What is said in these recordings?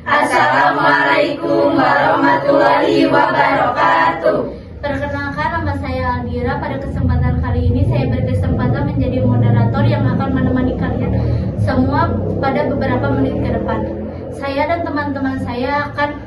Assalamualaikum warahmatullahi wabarakatuh. Perkenalkan, nama saya Aldira. Pada kesempatan kali ini saya berkesempatan menjadi moderator yang akan menemani kalian semua pada beberapa menit ke depan. Saya dan teman-teman saya akan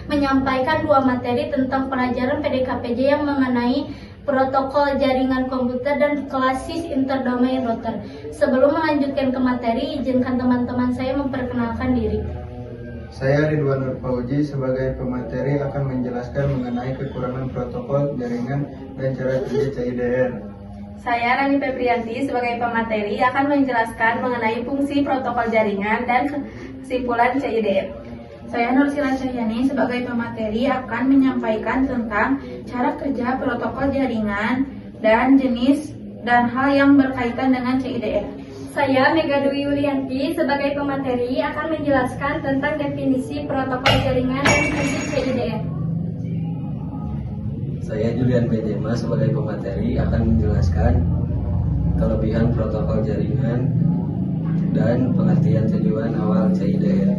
menyampaikan dua materi tentang pelajaran PDKPJ yang mengenai protokol jaringan komputer dan klasis interdomain router. Sebelum melanjutkan ke materi, izinkan teman-teman saya memperkenalkan diri. Saya Ridwan Nur Fauji sebagai pemateri akan menjelaskan mengenai kekurangan protokol jaringan dan cara kerja CIDR. Saya Rani Febrianti sebagai pemateri akan menjelaskan mengenai fungsi protokol jaringan dan kesimpulan CIDR. Saya Nursila Cahyani sebagai pemateri akan menyampaikan tentang cara kerja protokol jaringan dan jenis dan hal yang berkaitan dengan CIDR. Saya Mega Dwi Yulianti sebagai pemateri akan menjelaskan tentang definisi protokol jaringan dan fungsi CIDR. Saya Julian Bejema sebagai pemateri akan menjelaskan kelebihan protokol jaringan dan pengertian tujuan awal CIDR.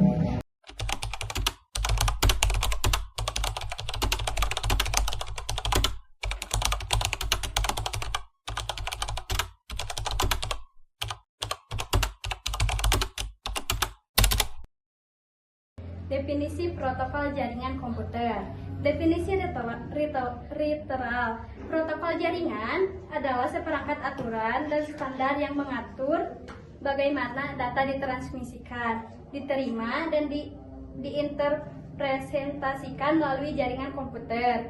Definisi protokol jaringan komputer. Definisi literal. Protokol jaringan adalah seperangkat aturan dan standar yang mengatur bagaimana data ditransmisikan, diterima, dan diinterpresentasikan melalui jaringan komputer.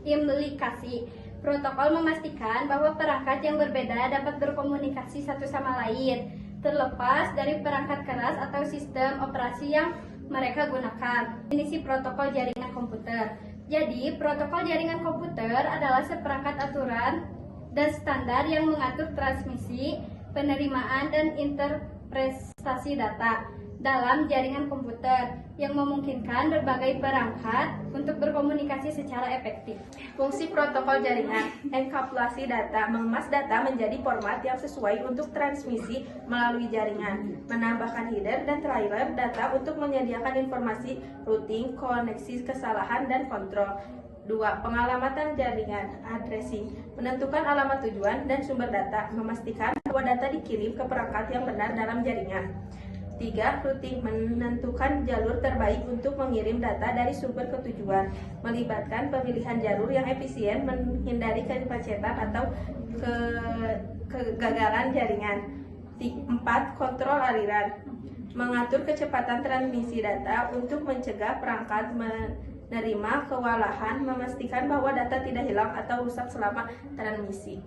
Implikasi. Protokol memastikan bahwa perangkat yang berbeda dapat berkomunikasi satu sama lain, terlepas dari perangkat keras atau sistem operasi yang mereka gunakan. Definisi protokol jaringan komputer. Jadi, protokol jaringan komputer adalah seperangkat aturan dan standar yang mengatur transmisi, penerimaan, dan interpretasi data dalam jaringan komputer yang memungkinkan berbagai perangkat untuk berkomunikasi secara efektif. Fungsi protokol jaringan: enkapsulasi data, mengemas data menjadi format yang sesuai untuk transmisi melalui jaringan, menambahkan header dan trailer data untuk menyediakan informasi routing, koneksi, kesalahan, dan kontrol. 2. Pengalamatan jaringan, addressing, menentukan alamat tujuan dan sumber data, memastikan bahwa data dikirim ke perangkat yang benar dalam jaringan. 3. Routing, menentukan jalur terbaik untuk mengirim data dari sumber ke tujuan, melibatkan pemilihan jalur yang efisien, menghindari kemacetan atau kegagalan jaringan. 4. Kontrol aliran, mengatur kecepatan transmisi data untuk mencegah perangkat menerima kewalahan, memastikan bahwa data tidak hilang atau rusak selama transmisi.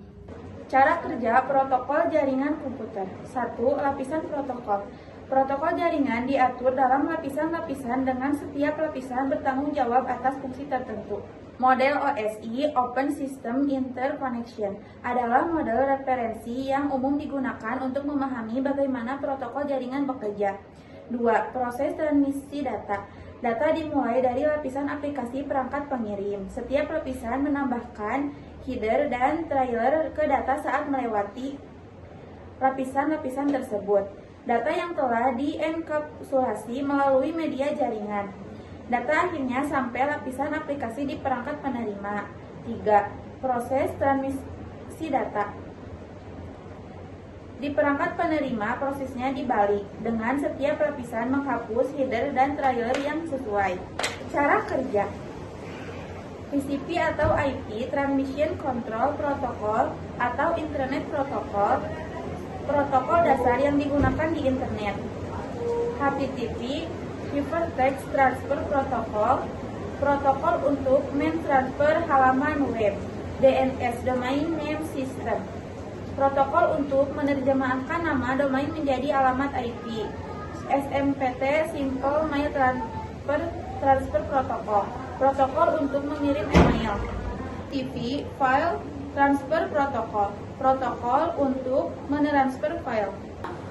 Cara kerja protokol jaringan komputer. 1. Lapisan protokol. Protokol jaringan diatur dalam lapisan-lapisan dengan setiap lapisan bertanggung jawab atas fungsi tertentu. Model OSI, Open System Interconnection, adalah model referensi yang umum digunakan untuk memahami bagaimana protokol jaringan bekerja. 2. Proses transmisi data. Data dimulai dari lapisan aplikasi perangkat pengirim. Setiap lapisan menambahkan header dan trailer ke data saat melewati lapisan-lapisan tersebut. Data yang telah dienkapsulasi melalui media jaringan. Data akhirnya sampai lapisan aplikasi di perangkat penerima. 3. Proses transmisi data. Di perangkat penerima, prosesnya dibalik, dengan setiap lapisan menghapus header dan trailer yang sesuai. Cara kerja TCP atau IP, Transmission Control Protocol atau Internet Protocol, protokol dasar yang digunakan di internet. HTTP, Hypertext Transfer Protocol, protokol untuk mentransfer halaman web. DNS, Domain Name System, protokol untuk menerjemahkan nama domain menjadi alamat IP. SMPT, Simple Mail Transfer Protocol, protokol untuk mengirim email. TV, File Transfer Protocol, protokol untuk mentransfer file.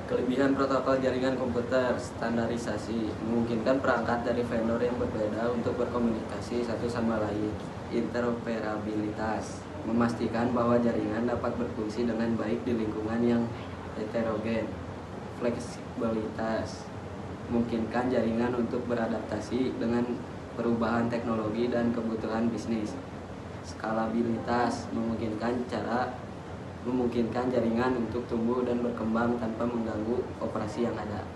Kelebihan protokol jaringan komputer: standarisasi, memungkinkan perangkat dari vendor yang berbeda untuk berkomunikasi satu sama lain. Interoperabilitas, memastikan bahwa jaringan dapat berfungsi dengan baik di lingkungan yang heterogen. Fleksibilitas, memungkinkan jaringan untuk beradaptasi dengan perubahan teknologi dan kebutuhan bisnis. Skalabilitas memungkinkan jaringan untuk tumbuh dan berkembang tanpa mengganggu operasi yang ada.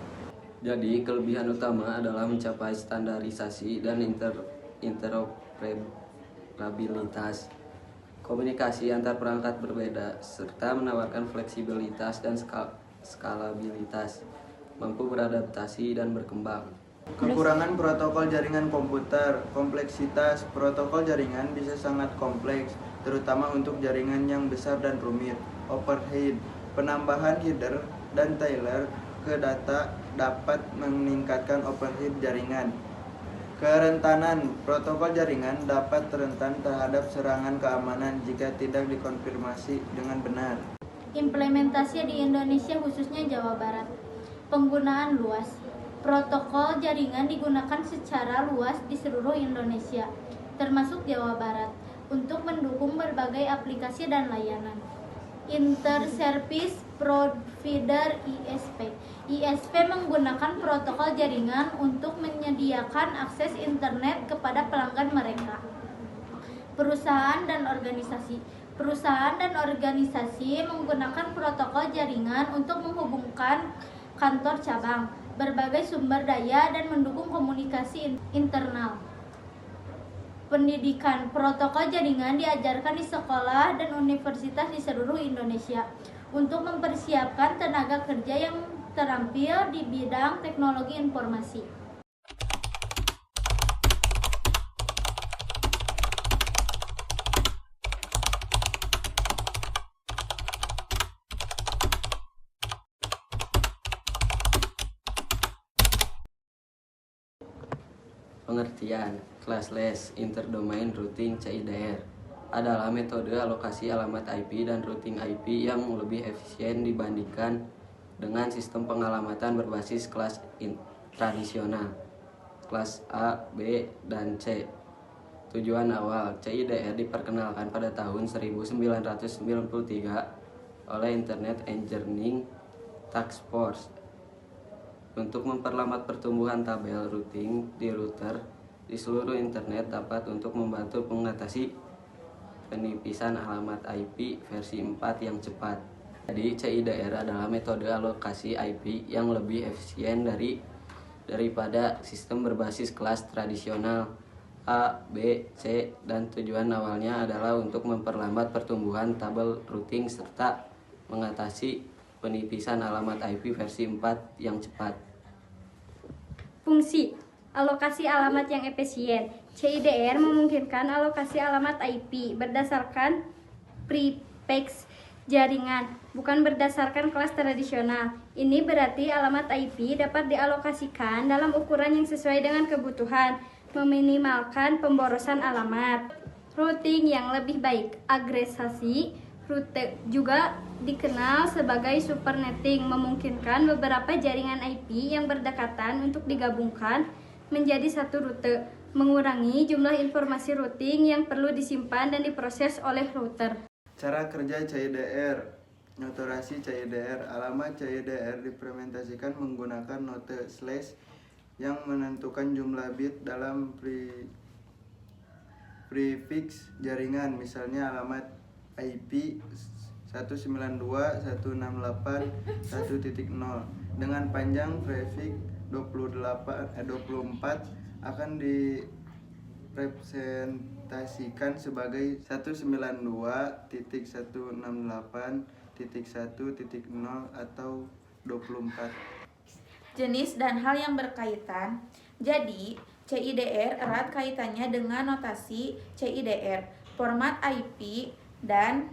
Jadi, kelebihan utama adalah mencapai standarisasi dan interoperabilitas, komunikasi antar perangkat berbeda, serta menawarkan fleksibilitas dan skalabilitas, mampu beradaptasi dan berkembang. Kekurangan protokol jaringan komputer. Kompleksitas protokol jaringan bisa sangat kompleks, terutama untuk jaringan yang besar dan rumit. Overhead, penambahan header dan trailer ke data dapat meningkatkan overhead jaringan. Kerentanan protokol jaringan dapat rentan terhadap serangan keamanan jika tidak dikonfirmasi dengan benar. Implementasi di Indonesia khususnya Jawa Barat. Penggunaan luas. Protokol jaringan digunakan secara luas di seluruh Indonesia, termasuk Jawa Barat, untuk mendukung berbagai aplikasi dan layanan. Inter-Service Provider (ISP). ISP menggunakan protokol jaringan untuk menyediakan akses internet kepada pelanggan mereka. Perusahaan dan organisasi. Perusahaan dan organisasi menggunakan protokol jaringan untuk menghubungkan kantor cabang, berbagai sumber daya, dan mendukung komunikasi internal. Pendidikan. Protokol jaringan diajarkan di sekolah dan universitas di seluruh Indonesia untuk mempersiapkan tenaga kerja yang terampil di bidang teknologi informasi. Pengertian classless interdomain routing CIDR adalah metode alokasi alamat IP dan routing IP yang lebih efisien dibandingkan dengan sistem pengalamatan berbasis kelas tradisional, kelas A, B, dan C. Tujuan awal, CIDR diperkenalkan pada tahun 1993 oleh Internet Engineering Task Force untuk memperlambat pertumbuhan tabel routing di router di seluruh internet, dapat untuk membantu mengatasi penipisan alamat IP versi 4 yang cepat. Jadi CIDR adalah metode alokasi IP yang lebih efisien daripada sistem berbasis kelas tradisional A, B, C, dan tujuan awalnya adalah untuk memperlambat pertumbuhan tabel routing serta mengatasi penipisan alamat IP versi 4 yang cepat. Fungsi alokasi alamat yang efisien. CIDR memungkinkan alokasi alamat IP berdasarkan prefix jaringan, bukan berdasarkan kelas tradisional. Ini berarti alamat IP dapat dialokasikan dalam ukuran yang sesuai dengan kebutuhan, meminimalkan pemborosan alamat. Routing yang lebih baik. Agregasi rute juga dikenal sebagai supernetting, memungkinkan beberapa jaringan IP yang berdekatan untuk digabungkan menjadi satu rute, mengurangi jumlah informasi routing yang perlu disimpan dan diproses oleh router. Cara kerja CIDR. Notorasi CIDR. Alamat CIDR diimplementasikan menggunakan note slash yang menentukan jumlah bit dalam prefix jaringan, misalnya alamat IP 192.168.1.0 dengan panjang prefix 24 akan direpresentasikan sebagai 192.168.1.0 atau 24. Jenis dan hal yang berkaitan. Jadi, CIDR erat kaitannya dengan notasi CIDR, format IP, dan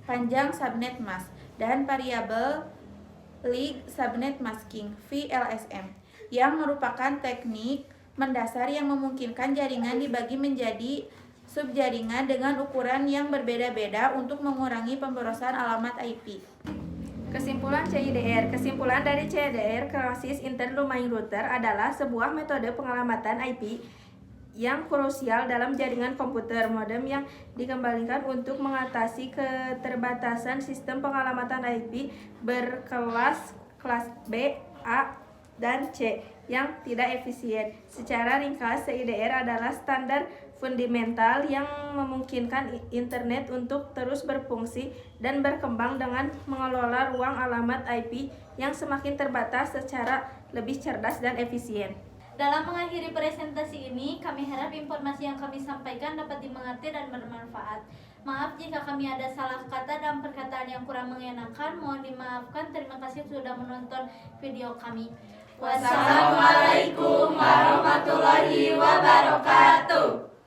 panjang subnet mask, dan variabel league subnet masking (VLSM), yang merupakan teknik mendasar yang memungkinkan jaringan dibagi menjadi subjaringan dengan ukuran yang berbeda-beda untuk mengurangi pemborosan alamat IP. Kesimpulan CIDR. Kesimpulan dari CIDR, Classless Interdomain Router, adalah sebuah metode pengalamatan IP yang krusial dalam jaringan komputer. Modem yang dikembangkan untuk mengatasi keterbatasan sistem pengalamatan IP berkelas kelas B, A, dan C. Yang tidak efisien. Secara ringkas, CIDR adalah standar fundamental yang memungkinkan internet untuk terus berfungsi dan berkembang dengan mengelola ruang alamat IP yang semakin terbatas secara lebih cerdas dan efisien. Dalam mengakhiri presentasi ini, kami harap informasi yang kami sampaikan dapat dimengerti dan bermanfaat. Maaf jika kami ada salah kata dan perkataan yang kurang mengenakan. Mohon dimaafkan. Terima kasih sudah menonton video kami. Wassalamualaikum warahmatullahi wabarakatuh.